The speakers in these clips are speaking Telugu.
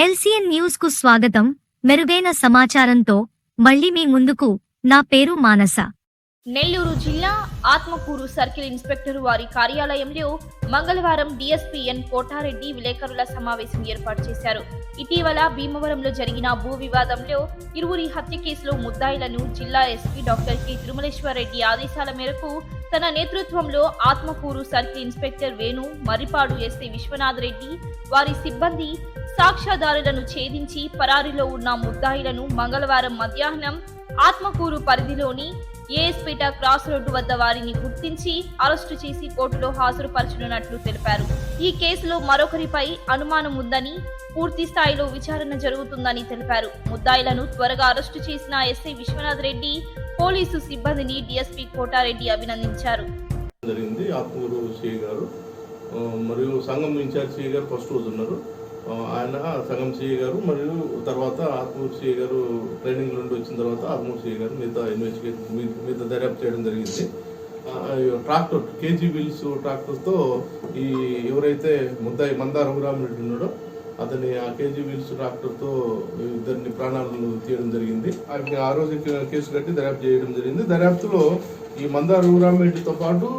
ఎల్సీఎన్ న్యూస్ కు స్వాగతం. మెరుగైన సమాచారంతో మళ్ళీ మీ ముందుకు. నా పేరు మానస. నెల్లూరు జిల్లా ఆత్మకూరు సర్కిల్ ఇన్స్పెక్టర్ వారి కార్యాలయంలో మంగళవారం డీఎస్పీ ఎన్ కోటారెడ్డి విలేకరుల సమావేశం ఏర్పాటు చేశారు. ఇటీవల భీమవరంలో జరిగిన భూ వివాదంలో ఇరువురి హత్య కేసులో ముద్దాయిలను జిల్లా ఎస్పీ డాక్టర్ కె తిరుమలేశ్వరరెడ్డి ఆదేశాల మేరకు తన నేతృత్వంలో Atmakur circle inspector Venu, Marripadu SI Vishwanath Reddy వారి సిబ్బంది సాక్ష్యాధారులను ఛేదించి పరారీలో ఉన్న ముద్దాయిలను మంగళవారం మధ్యాహ్నం ఆత్మకూరు పరిధిలోని ఏఎస్పేట క్రాస్ రోడ్డు వద్ద వారిని గుర్తించి అరెస్టు చేసి కోర్టులో హాజరుపరచనున్నట్లు తెలిపారు. ఈ కేసులో మరొకరిపై అనుమానం ఉందని, పూర్తి స్థాయిలో విచారణ జరుగుతుందని తెలిపారు. ముద్దాయిలను త్వరగా అరెస్టు చేసిన ఎస్ఐ విశ్వనాథ్ రెడ్డి పోలీసు సిబ్బందిని డీఎస్పీ కోటారెడ్డి అభినందించారు. ఆత్మకూరు సిఐ గారు మరియు సంఘం ఇన్ఛార్జ్ సిఐ గారు ఫస్ట్ రోజు ఉన్నారు. ఆయన సంఘం సిఐ గారు మరియు తర్వాత ఆత్మూరు సిఐ గారు ట్రైనింగ్ నుండి వచ్చిన తర్వాత ఆత్మూరు సిఐ గారు మిగతా దర్యాప్తు చేయడం జరిగింది. ట్రాక్టర్ కేజీ బిల్స్ ట్రాక్టర్తో ఈ ఎవరైతే ముద్దాయి మందార రఘురామరెడ్డి ఉన్నాడో అతని ఆ కేజీ బిల్స్ ట్రాక్టర్తో ఇద్దరిని ప్రాణాలను తీయడం జరిగింది. ఆ రోజు కేసు కట్టి దర్యాప్తు చేయడం జరిగింది. దర్యాప్తులో ఈ మందార రఘురామరెడ్డితో పాటు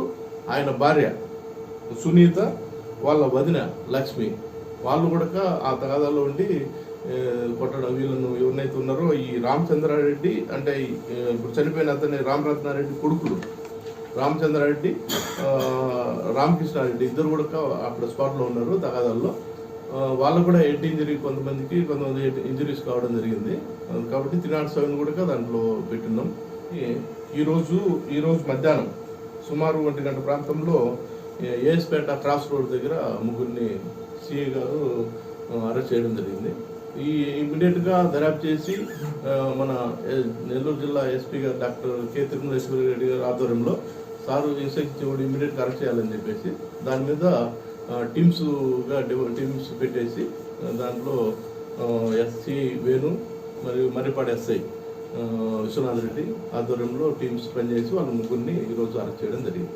ఆయన భార్య సునీత, వాళ్ళ వదిన లక్ష్మి, వాళ్ళు కూడా ఆ తగాదాలో ఉండి కొట్టడం, వీళ్ళను ఎవరినైతే ఉన్నారో ఈ రామచంద్రారెడ్డి అంటే ఇప్పుడు చనిపోయిన అతని రామరత్నారెడ్డి కొడుకులు రామచంద్రారెడ్డి, రామకృష్ణారెడ్డి ఇద్దరు కూడా అక్కడ స్పాట్లో ఉన్నారు తగాదాల్లో. వాళ్ళు కూడా హెడ్ ఇంజరీ కొంతమంది ఇంజరీస్ కావడం జరిగింది. కాబట్టి 307 కూడా దాంట్లో పెట్టినాం. ఈరోజు మధ్యాహ్నం సుమారు 1 గంట ప్రాంతంలో ఏఎస్పేట క్రాస్ రోడ్ దగ్గర ముగ్గురిని సిఐ గారు అరెస్ట్ చేయడం జరిగింది. ఈ ఇమీడియట్గా దర్యాప్తు చేసి మన నెల్లూరు జిల్లా ఎస్పీ గారు డాక్టర్ కె తిరుమలేశ్వరరెడ్డి గారి ఆధ్వర్యంలో సారు ఇన్స్ట్రక్షన్ ఇవ్వడం ఇమీడియట్గా అరెస్ట్ చేయాలని చెప్పేసి దాని మీద టీమ్స్ పెట్టేసి దాంట్లో ఎస్సీ వేణు మరియు మర్రిపాడు ఎస్ఐ విశ్వనాథ్ రెడ్డి ఆధ్వర్యంలో టీమ్స్ పనిచేసి వాళ్ళ ముగ్గురిని ఈరోజు అరెస్ట్ చేయడం జరిగింది.